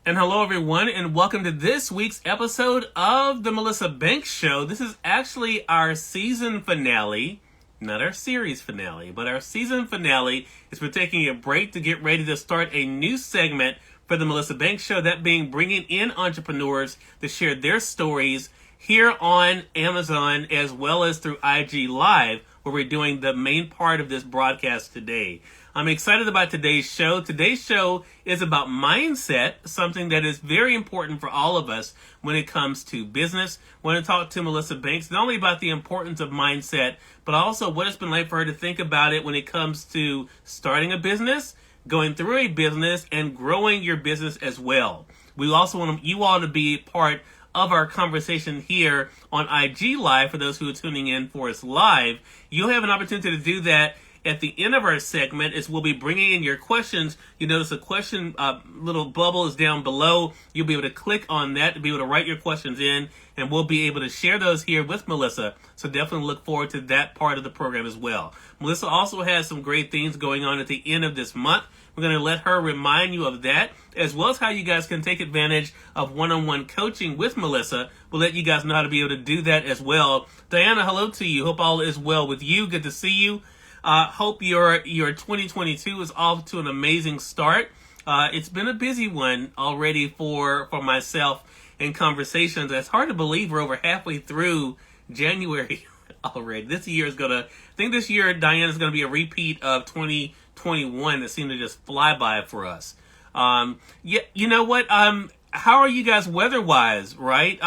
And hello, everyone, and welcome to this week's episode of The Melissa Banks Show. This is actually our season finale, not our series finale, but our season finale is we're taking a break to get ready to start a new segment for The Melissa Banks Show, that being bringing in entrepreneurs to share their stories here on Amazon as well as through IG Live, where we're doing the main part of this broadcast today. I'm excited about today's show. Today's show is about mindset, something that is very important for all of us when it comes to business. I want to talk to Melissa Banks, not only about the importance of mindset, but also what it's been like for her to think about it when it comes to starting a business, going through a business, and growing your business as well. We also want you all to be part of our conversation here on IG Live. For those who are tuning in for us live, you'll have an opportunity to do that at the end of our segment, as we'll be bringing in your questions. You notice a question little bubble is down below. You'll be able to click on that to be able to write your questions in, and we'll be able to share those here with Melissa. So definitely look forward to that part of the program as well. Melissa also has some great things going on at the end of this month. We're going to let her remind you of that, as well as how you guys can take advantage of one-on-one coaching with Melissa. We'll let you guys know how to be able to do that as well. Diana, hello to you. Hope all is well with you. Good to see you. Hope your 2022 is off to an amazing start. It's been a busy one already for myself in conversations. It's hard to believe we're over halfway through January already. This year, Diana, is going to be a repeat of 2021 that seemed to just fly by for us. Yeah, you know what? How are you guys weather-wise, right?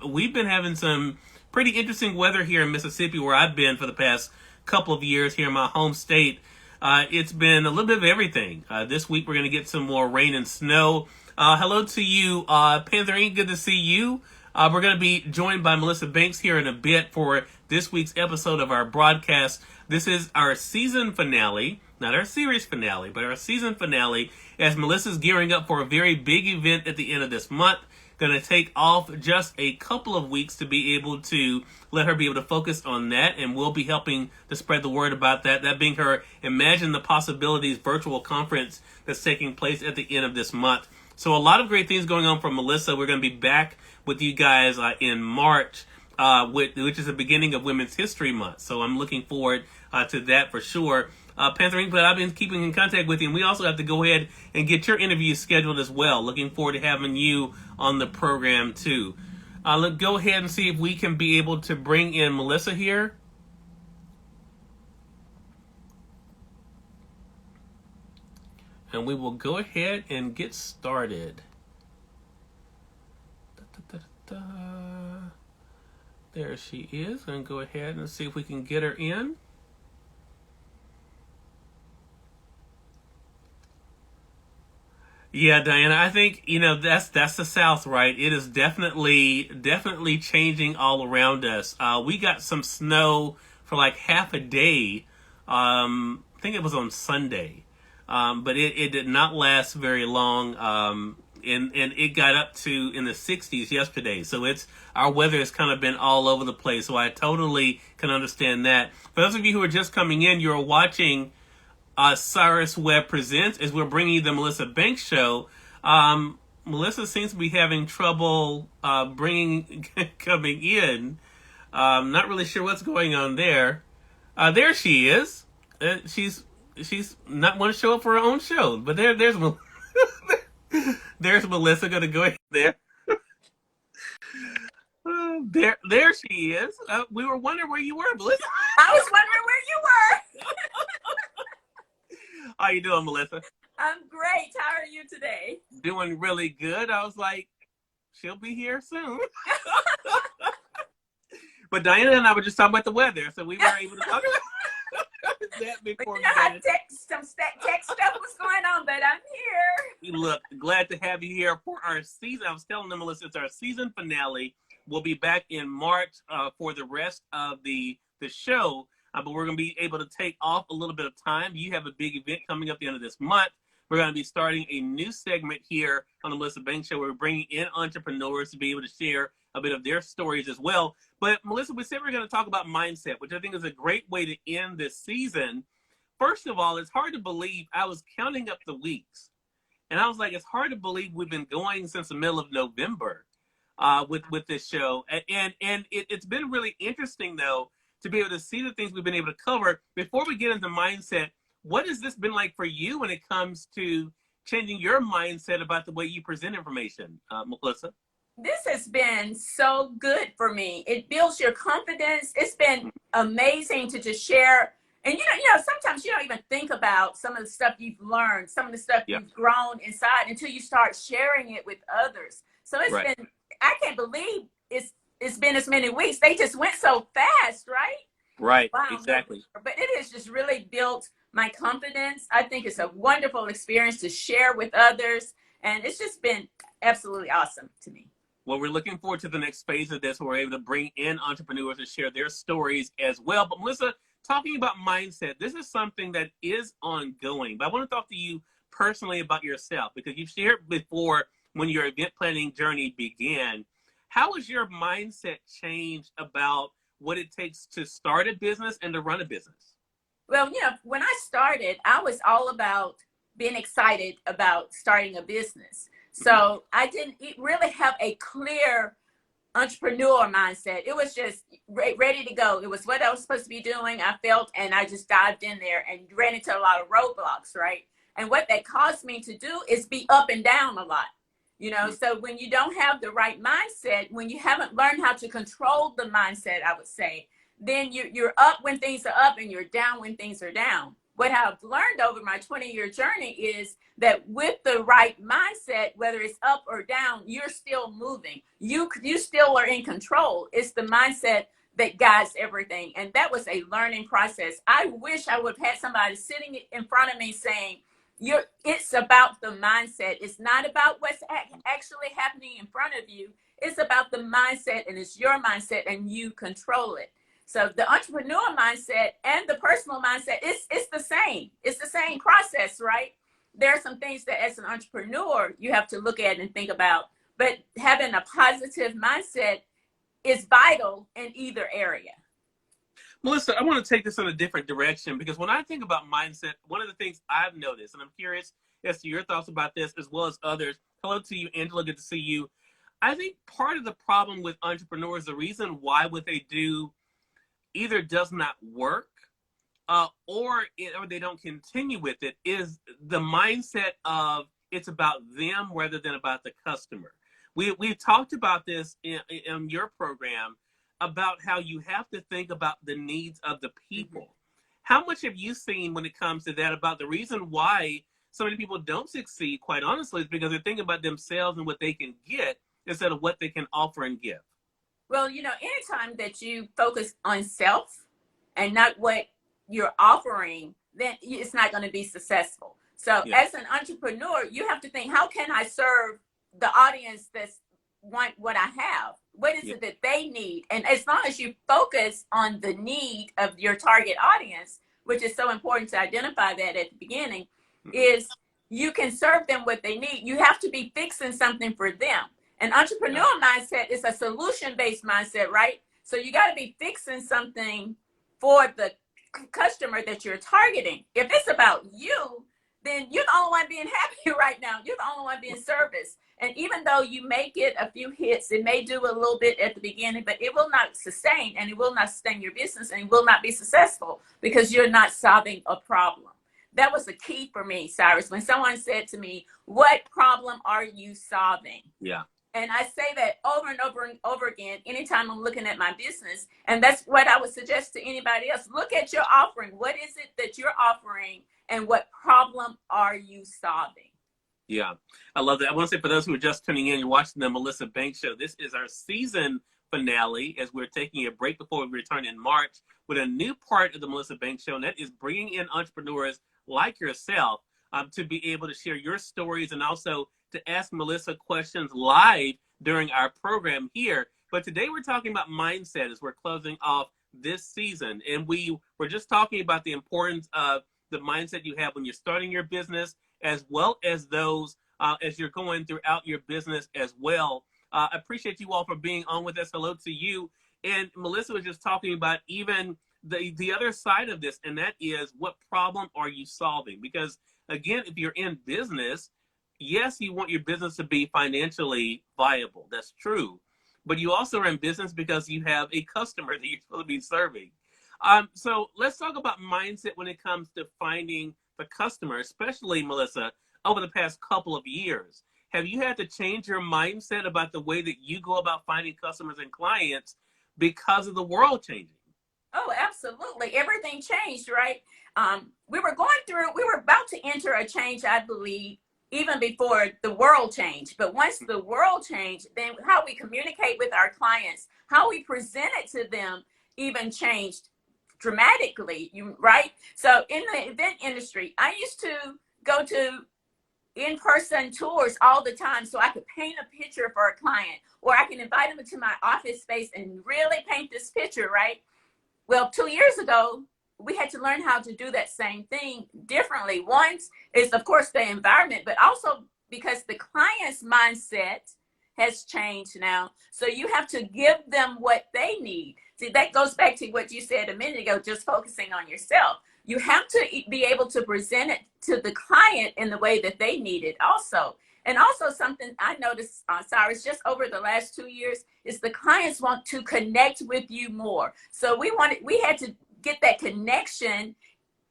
We've been having some pretty interesting weather here in Mississippi, where I've been for the past couple of years here in my home state. It's been a little bit of everything. This week we're going to get some more rain and snow. Hello to you, Panther Inc. Good to see you. We're going to be joined by Melissa Banks here in a bit for this week's episode of our broadcast. This is our season finale, not our series finale, but our season finale, as Melissa's gearing up for a very big event at the end of this month. Going to take off just a couple of weeks to be able to let her be able to focus on that, and we'll be helping to spread the word about that. That being her Imagine the Possibilities virtual conference that's taking place at the end of this month. So a lot of great things going on for Melissa. We're going to be back with you guys in March, which is the beginning of Women's History Month. So I'm looking forward to that for sure. Panther Inc., but I've been keeping in contact with you, and we also have to go ahead and get your interview scheduled as well. Looking forward to having you on the program too. Let's go ahead and see if we can be able to bring in Melissa here. And we will go ahead and get started. There she is. And go ahead and see if we can get her in. Yeah, Diana, I think, that's the South, right? It is definitely changing all around us. We got some snow for like half a day. I think it was on Sunday. But it did not last very long. And it got up to in the 60s yesterday. So our weather has kind of been all over the place. So I totally can understand that. For those of you who are just coming in, you're watching Cyrus Webb Presents, as we're bringing you the Melissa Banks Show. Melissa seems to be having trouble coming in. Not really sure what's going on there. There she is. She's not want to show up for her own show, but there's there's Melissa. Gonna go ahead there. There she is. We were wondering where you were, Melissa. I was wondering where you were. How you doing, Melissa? I'm great. How are you today? Doing really good. I was like, she'll be here soon. But Diana and I were just talking about the weather, so we were able to talk about that before. You know how some tech stuff was going on, but I'm here. Look, glad to have you here for our season. I was telling them, Melissa, it's our season finale. We'll be back in March for the rest of the show. But we're going to be able to take off a little bit of time. You have a big event coming up at the end of this month. We're going to be starting a new segment here on the Melissa Banks Show, where we're bringing in entrepreneurs to be able to share a bit of their stories as well. But Melissa, we said we're going to talk about mindset, which I think is a great way to end this season. First of all, it's hard to believe I was counting up the weeks, And I was like, it's hard to believe we've been going since the middle of November with this show. It's been really interesting, though, to be able to see the things we've been able to cover. Before we get into mindset, what has this been like for you when it comes to changing your mindset about the way you present information, Melissa? This has been so good for me. It builds your confidence. It's been amazing to just share. And sometimes you don't even think about some of the stuff you've learned, some of the stuff you've grown inside until you start sharing it with others. So it's been, I can't believe it's been as many weeks. They just went so fast, right? Right, wow, exactly. But it has just really built my confidence. I think it's a wonderful experience to share with others. And it's just been absolutely awesome to me. Well, we're looking forward to the next phase of this where we're able to bring in entrepreneurs to share their stories as well. But Melissa, talking about mindset, this is something that is ongoing. But I want to talk to you personally about yourself, because you've shared before when your event planning journey began. How has your mindset changed about what it takes to start a business and to run a business? Well, when I started, I was all about being excited about starting a business. So I didn't really have a clear entrepreneur mindset. It was just ready to go. It was what I was supposed to be doing. I felt, and I just dived in there and ran into a lot of roadblocks, right? And what that caused me to do is be up and down a lot. So when you don't have the right mindset, when you haven't learned how to control the mindset, I would say, then you're up when things are up and you're down when things are down. What I've learned over my 20-year journey is that with the right mindset, whether it's up or down, you're still moving. You still are in control. It's the mindset that guides everything. And that was a learning process. I wish I would have had somebody sitting in front of me saying, it's about the mindset. It's not about what's actually happening in front of you. It's about the mindset, and it's your mindset, and you control it. So the entrepreneur mindset and the personal mindset, it's the same. It's the same process, right? There are some things that as an entrepreneur, you have to look at and think about, but having a positive mindset is vital in either area. Melissa, I want to take this in a different direction, because when I think about mindset, one of the things I've noticed, and I'm curious as to your thoughts about this as well as others. Hello to you, Angela. Good to see you. I think part of the problem with entrepreneurs, the reason why what they do either does not work or they don't continue with it, is the mindset of it's about them rather than about the customer. We've talked about this in your program about how you have to think about the needs of the people. How much have you seen when it comes to that, about the reason why so many people don't succeed, quite honestly, is because they're thinking about themselves and what they can get instead of what they can offer and give? Well, anytime that you focus on self and not what you're offering, then it's not going to be successful. So as an entrepreneur, you have to think, how can I serve the audience that's want what I have? What is it that they need? And as long as you focus on the need of your target audience, which is so important to identify that at the beginning, is you can serve them what they need. You have to be fixing something for them. An entrepreneur mindset is a solution-based mindset, right? So you got to be fixing something for the customer that you're targeting. If it's about you, then you're the only one being happy right now. You're the only one being serviced. And even though you may get a few hits, it may do a little bit at the beginning, but it will not sustain, and it will not sustain your business, and it will not be successful because you're not solving a problem. That was the key for me, Cyrus, when someone said to me, what problem are you solving? Yeah. And I say that over and over and over again, anytime I'm looking at my business. And that's what I would suggest to anybody else. Look at your offering. What is it that you're offering, and what problem are you solving? Yeah, I love that. I want to say, for those who are just tuning in, you're watching the Melissa Banks Show. This is our season finale, as we're taking a break before we return in March with a new part of the Melissa Banks Show, and that is bringing in entrepreneurs like yourself to be able to share your stories and also to ask Melissa questions live during our program here. But today we're talking about mindset as we're closing off this season, and we were just talking about the importance of the mindset you have when you're starting your business, as well as those as you're going throughout your business as well. I appreciate you all for being on with us. Hello to you. And Melissa was just talking about even the other side of this, and that is, what problem are you solving? Because, again, if you're in business, yes, you want your business to be financially viable. That's true. But you also are in business because you have a customer that you're supposed to be serving. So let's talk about mindset when it comes to finding the customer, especially Melissa, over the past couple of years. Have you had to change your mindset about the way that you go about finding customers and clients because of the world changing? Oh, absolutely. Everything changed, right? We were about to enter a change, I believe, even before the world changed. But once the world changed, then how we communicate with our clients, how we present it to them even changed dramatically, right? So in the event industry, I used to go to in-person tours all the time so I could paint a picture for a client, or I can invite them into my office space and really paint this picture, right? Well, 2 years ago, we had to learn how to do that same thing differently. One is, of course, the environment, but also because the client's mindset has changed now. So you have to give them what they need. See, that goes back to what you said a minute ago, just focusing on yourself. You have to be able to present it to the client in the way that they need it also. And also something I noticed, Cyrus, just over the last 2 years, is the clients want to connect with you more. So we had to get that connection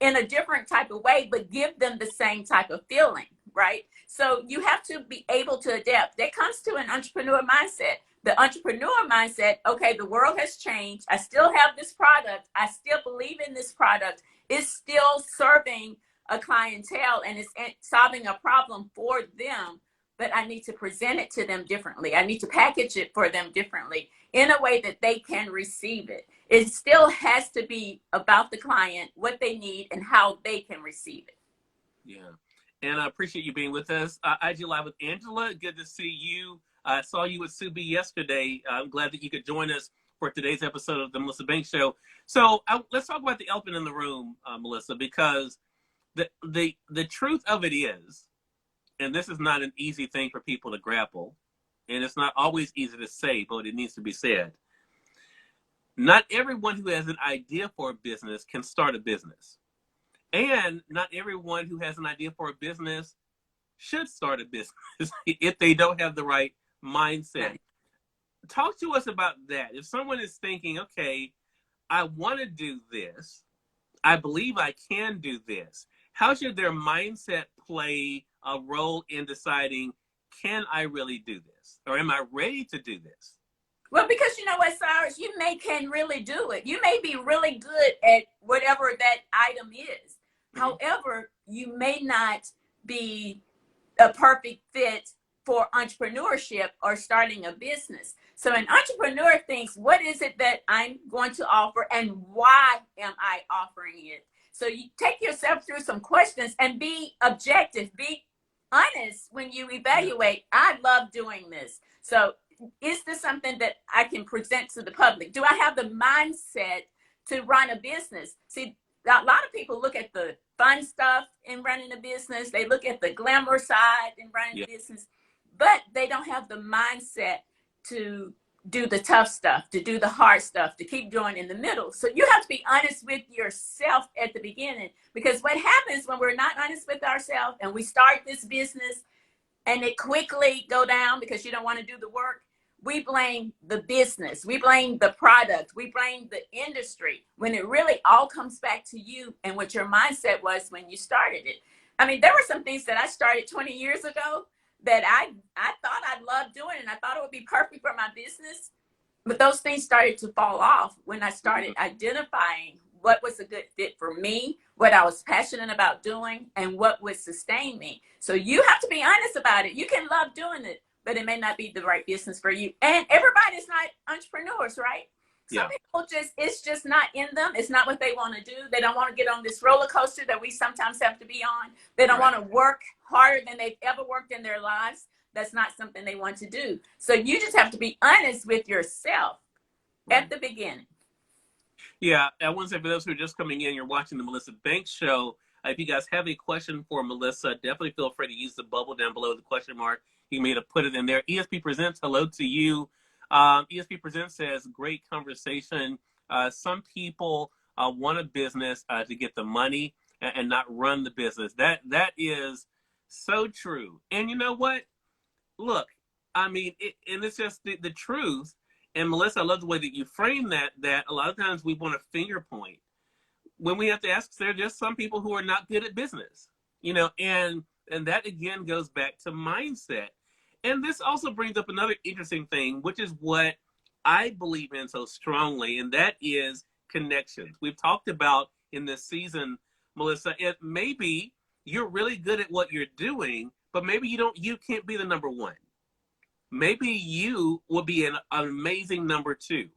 in a different type of way, but give them the same type of feeling, right? So you have to be able to adapt. That comes to an entrepreneur mindset. The entrepreneur mindset, okay, the world has changed. I still have this product. I still believe in this product. It's still serving a clientele and it's solving a problem for them, but I need to present it to them differently. I need to package it for them differently in a way that they can receive it. It still has to be about the client, what they need, and how they can receive it. Yeah. And I appreciate you being with us. IG Live with Angela. Good to see you. I saw you with Subi yesterday. I'm glad that you could join us for today's episode of the Melissa Banks Show. So let's talk about the elephant in the room, Melissa, because the truth of it is, and this is not an easy thing for people to grapple, and it's not always easy to say, but it needs to be said. Not everyone who has an idea for a business can start a business. And not everyone who has an idea for a business should start a business if they don't have the right mindset. Talk to us about that. If someone is thinking, okay, I want to do this, I believe I can do this, how should their mindset play a role in deciding, can I really do this? Or am I ready to do this? Well, because you know what, Cyrus, can really do it. You may be really good at whatever that item is. Mm-hmm. However, you may not be a perfect fit for entrepreneurship or starting a business. So an entrepreneur thinks, what is it that I'm going to offer and why am I offering it? So you take yourself through some questions and be objective, be honest when you evaluate. I love doing this. So is this something that I can present to the public? Do I have the mindset to run a business? See, a lot of people look at the fun stuff in running a business. They look at the glamour side in running a business, but they don't have the mindset to do the tough stuff, to do the hard stuff, to keep doing in the middle. So you have to be honest with yourself at the beginning, because what happens when we're not honest with ourselves and we start this business and it quickly go down because you don't want to do the work, we blame the business, we blame the product, we blame the industry, when it really all comes back to you and what your mindset was when you started it. I mean, there were some things that I started 20 years ago that I thought I'd love doing, and I thought it would be perfect for my business. But those things started to fall off when I started identifying what was a good fit for me, what I was passionate about doing, and what would sustain me. So you have to be honest about it. You can love doing it, but it may not be the right business for you. And everybody's not entrepreneurs, right? Some people it's just not in them. It's not what they want to do. They don't want to get on this roller coaster that we sometimes have to be on. They don't want to work harder than they've ever worked in their lives. That's not something they want to do. So you just have to be honest with yourself at the beginning. Yeah, I want to say for those who are just coming in, you're watching the Melissa Banks Show. If you guys have a question for Melissa, definitely feel free to use the bubble down below the question mark. You may have put it in there. ESP Presents, hello to you. ESP Presents says, great conversation. Some people want a business to get the money and not run the business. That is So true. And you know what? Look, I mean, and it's just the truth. And Melissa, I love the way that you frame that. That a lot of times we want a finger point when we have to ask. There are just some people who are not good at business, and that again goes back to mindset. And this also brings up another interesting thing, which is what I believe in so strongly, and that is connections. We've talked about in this season, Melissa. It maybe you're really good at what you're doing, but maybe you can't be the number one. Maybe you will be an amazing number two,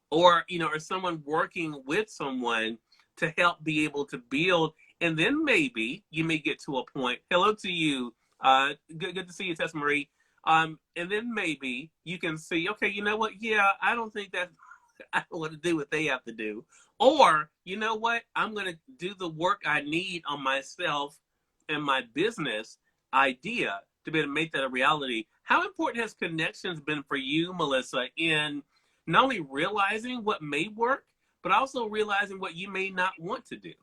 or someone working with someone to help be able to build. And then maybe you may get to a point. Hello to you. Good to see you, Tessa Marie. And then maybe you can see, okay, you know what? Yeah, I don't think that I don't want to do what they have to do. Or, you know what? I'm going to do the work I need on myself and my business idea to be able to make that a reality. How important has connections been for you, Melissa, in not only realizing what may work, but also realizing what you may not want to do?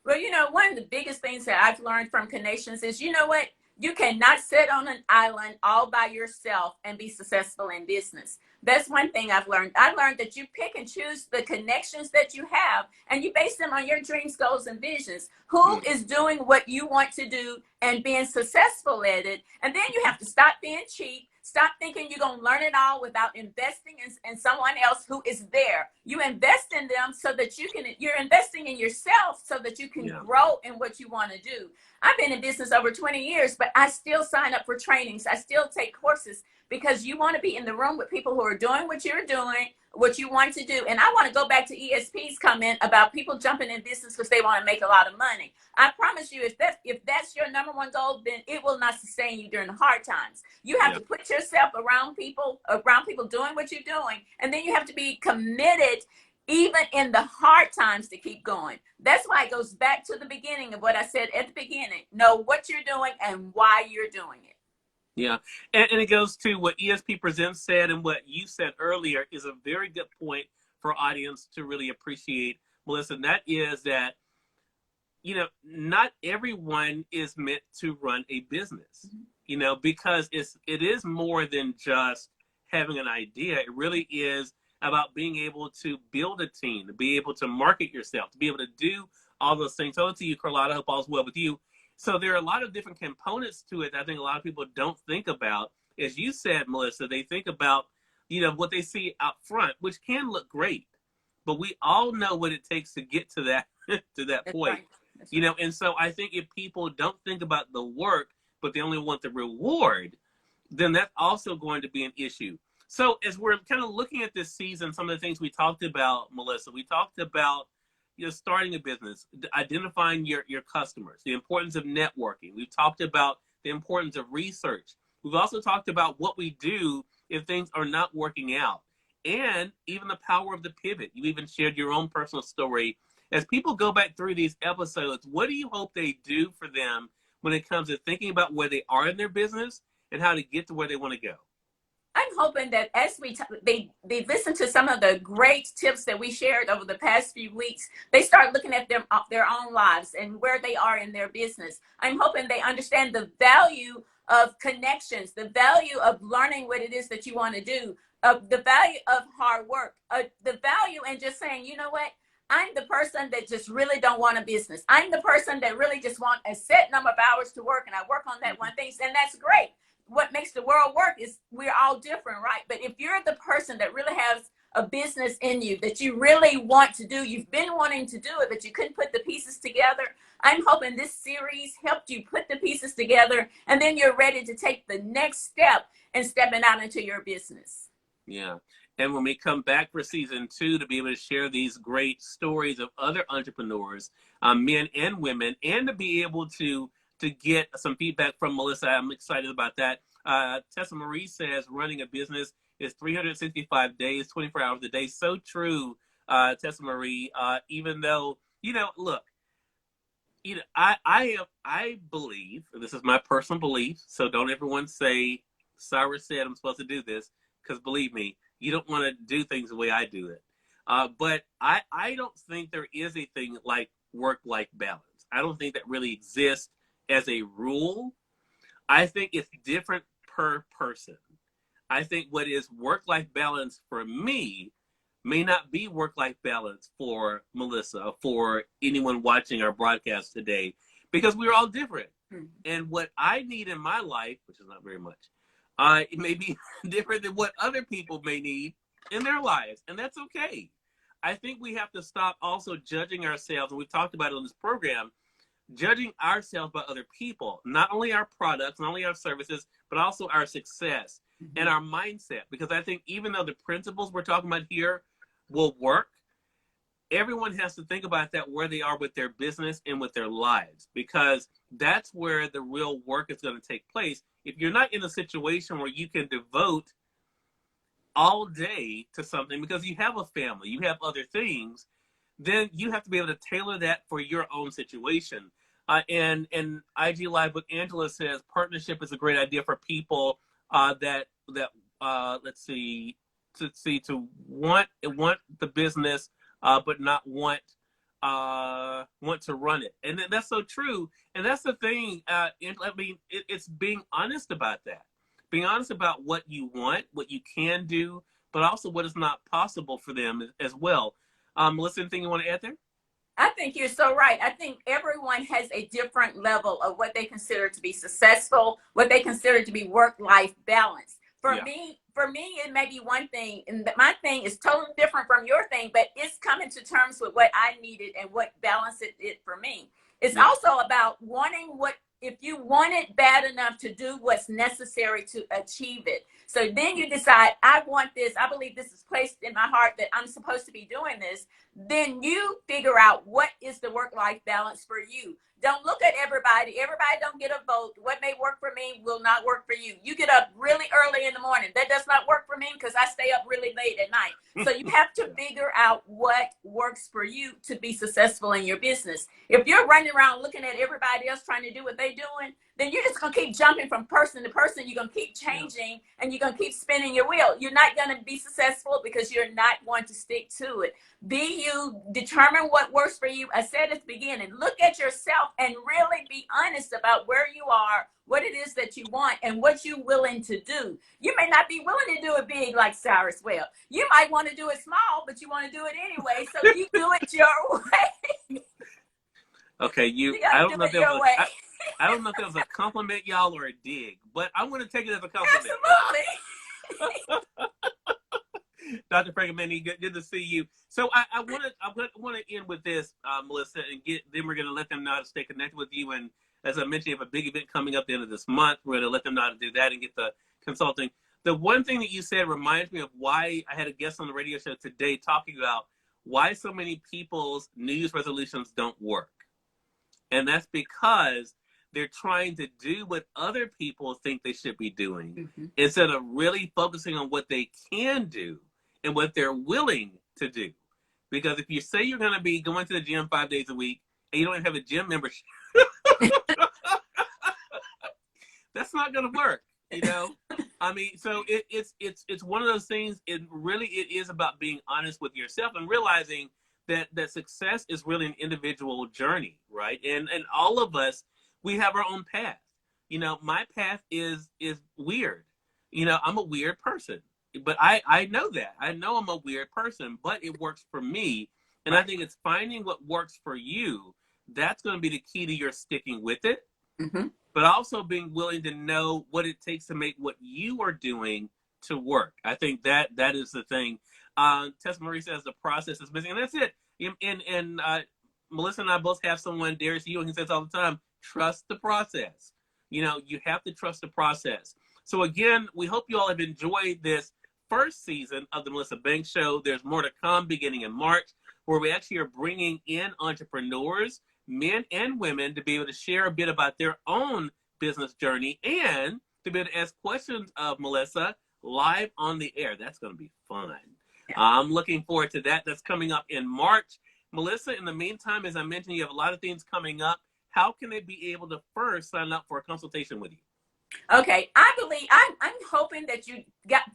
Well, one of the biggest things that I've learned from connections is, you know what? You cannot sit on an island all by yourself and be successful in business. That's one thing I've learned. I learned that you pick and choose the connections that you have, and you base them on your dreams, goals, and visions. Who is doing what you want to do and being successful at it? And then you have to stop being cheap. Stop thinking you're going to learn it all without investing in someone else who is there. You invest in them so that you're investing in yourself so that you can grow in what you want to do. I've been in business over 20 years, but I still sign up for trainings. I still take courses because you want to be in the room with people who are doing what you're doing, what you want to do. And I want to go back to ESP's comment about people jumping in business because they want to make a lot of money. I promise you, if that's your number one goal, then it will not sustain you during the hard times. You have to put yourself around people doing what you're doing. And then you have to be committed even in the hard times to keep going. That's why it goes back to the beginning of what I said at the beginning. Know what you're doing and why you're doing it. Yeah. And it goes to what ESP Presents said, and what you said earlier is a very good point for audience to really appreciate, Melissa. And that is that, not everyone is meant to run a business, because it is more than just having an idea. It really is about being able to build a team, to be able to market yourself, to be able to do all those things. So to you, Carlotta, I hope all's well with you. So there are a lot of different components to it that I think a lot of people don't think about. As you said, Melissa, they think about, what they see out front, which can look great, but we all know what it takes to get to that to that That's point. right. That's right. And so I think if people don't think about the work, but they only want the reward, then that's also going to be an issue. So as we're kind of looking at this season, some of the things we talked about, Melissa, we talked about starting a business, identifying your customers, the importance of networking. We've talked about the importance of research. We've also talked about what we do if things are not working out, and even the power of the pivot. You even shared your own personal story. As people go back through these episodes, what do you hope they do for them when it comes to thinking about where they are in their business and how to get to where they want to go? I'm hoping that as they listen to some of the great tips that we shared over the past few weeks, they start looking at their own lives and where they are in their business. I'm hoping they understand the value of connections, the value of learning what it is that you want to do, the value of hard work, the value in just saying, you know what? I'm the person that just really don't want a business. I'm the person that really just want a set number of hours to work, and I work on that one thing, and that's great. What makes the world work is we're all different, right? But if you're the person that really has a business in you that you really want to do, you've been wanting to do it, but you couldn't put the pieces together, I'm hoping this series helped you put the pieces together, and then you're ready to take the next step and stepping out into your business. Yeah. And when we come back for season 2 to be able to share these great stories of other entrepreneurs, men and women, and to be able to get some feedback from Melissa, I'm excited about that. Tessa Marie says running a business is 365 days, 24 hours a day. So true, Tessa Marie. Even though, look, I believe, this is my personal belief, so don't everyone say, Cyrus said I'm supposed to do this, because believe me, you don't want to do things the way I do it. But I don't think there is a thing like work-life balance. I don't think that really exists as a rule, I think it's different per person. I think what is work-life balance for me may not be work-life balance for Melissa, for anyone watching our broadcast today, because we're all different. Mm-hmm. And what I need in my life, which is not very much, it may be different than what other people may need in their lives, and that's okay. I think we have to stop also judging ourselves, and we've talked about it on this program, judging ourselves by other people, not only our products, not only our services, but also our success and our mindset. Because I think even though the principles we're talking about here will work, everyone has to think about that where they are with their business and with their lives, because that's where the real work is going to take place. If you're not in a situation where you can devote all day to something because you have a family, you have other things, then you have to be able to tailor that for your own situation. And IG Live with Angela says partnership is a great idea for people that to want the business but not want to run it. And that's so true. And that's the thing. It's being honest about that. Being honest about what you want, what you can do, but also what is not possible for them as well. Melissa, anything you want to add there? I think you're so right. I think everyone has a different level of what they consider to be successful, what they consider to be work-life balance. For me, it may be one thing, and my thing is totally different from your thing, but it's coming to terms with what I needed and what balanced it for me. It's also about wanting what, if you want it bad enough to do what's necessary to achieve it. So then you decide, I want this, I believe this is placed in my heart that I'm supposed to be doing this. Then you figure out what is the work-life balance for you. Don't look at everybody. Everybody don't get a vote. What may work for me will not work for you. You get up really early in the morning. That does not work for me because I stay up really late at night. So you have to figure out what works for you to be successful in your business. If you're running around looking at everybody else trying to do what they're doing, then you're just going to keep jumping from person to person. You're going to keep changing and you're going to keep spinning your wheel. You're not going to be successful because you're not going to stick to it. Be you, determine what works for you. I said at the beginning, look at yourself and really be honest about where you are, what it is that you want, and what you're willing to do. You may not be willing to do it big like Cyrus Webb. You might want to do it small, but you want to do it anyway. So you do it your way. Okay, I don't know if that was a compliment, y'all, or a dig, but I'm going to take it as a compliment. Absolutely. Dr. Frankamani, good to see you. So I want to end with this, Melissa, and then we're going to let them know how to stay connected with you. And as I mentioned, you have a big event coming up at the end of this month. We're going to let them know how to do that and get the consulting. The one thing that you said reminds me of why I had a guest on the radio show today talking about why so many people's New Year's resolutions don't work. And that's because they're trying to do what other people think they should be doing instead of really focusing on what they can do and what they're willing to do. Because if you say you're going to be going to the gym 5 days a week and you don't even have a gym membership, that's not going to work, you know? I mean, so it's one of those things. It is about being honest with yourself and realizing that success is really an individual journey, right? And all of us, we have our own path. You know, my path is weird. You know, I'm a weird person. But I know that. I know I'm a weird person, but it works for me. And I think it's finding what works for you. That's going to be the key to your sticking with it. But also being willing to know what it takes to make what you are doing to work. I think that is the thing. Tessa Marie says the process is missing. And that's it. And Melissa and I both have someone, Darius Ewing, who says all the time, trust the process. You know, you have to trust the process. So again, we hope you all have enjoyed this first season of the Melissa Banks Show. There's more to come beginning in March, where we actually are bringing in entrepreneurs, men and women, to be able to share a bit about their own business journey and to be able to ask questions of Melissa live on the air. That's going to be fun. I'm looking forward to that. That's coming up in March. Melissa, in the meantime, as I mentioned, you have a lot of things coming up. How can they be able to first sign up for a consultation with you? Okay, I'm hoping that you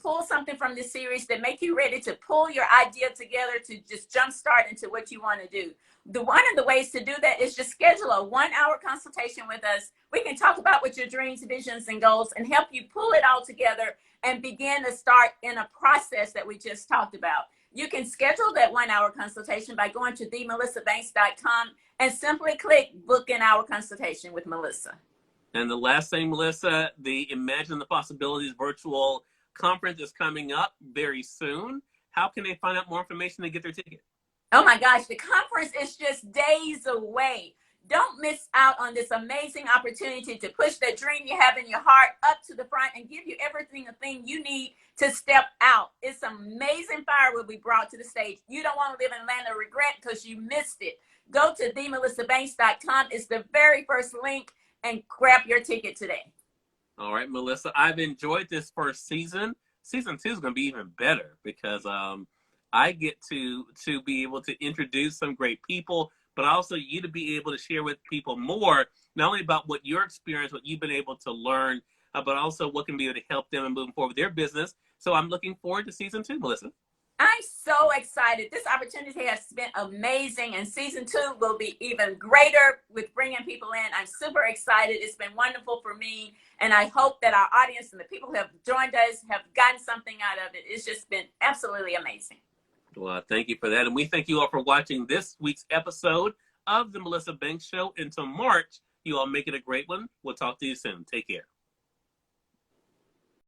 pull something from this series that make you ready to pull your idea together to just jumpstart into what you want to do. One of the ways to do that is just schedule a 1 hour consultation with us. We can talk about what your dreams, visions, and goals and help you pull it all together and begin to start in a process that we just talked about. You can schedule that 1 hour consultation by going to themelissabanks.com and simply click book an hour consultation with Melissa. And the last thing, Melissa, the Imagine the Possibilities virtual conference is coming up very soon. How can they find out more information and get their ticket? Oh my gosh, the conference is just days away. Don't miss out on this amazing opportunity to push that dream you have in your heart up to the front and give you everything, the thing you need to step out. It's amazing fire will be brought to the stage. You don't want to live in land of regret because you missed it. Go to themelissabanks.com. It's the very first link and grab your ticket today. All right, Melissa, I've enjoyed this first season. Season 2 is going to be even better because I get to be able to introduce some great people, but also you to be able to share with people more, not only about what your experience, what you've been able to learn, but also what can be able to help them and moving forward with their business. So I'm looking forward to season 2, Melissa. I'm so excited. This opportunity has been amazing, and season 2 will be even greater with bringing people in. I'm super excited. It's been wonderful for me, and I hope that our audience and the people who have joined us have gotten something out of it. It's just been absolutely amazing. Well, thank you for that, and we thank you all for watching this week's episode of the Melissa Banks Show. Until March, you all make it a great one. We'll talk to you soon. Take care.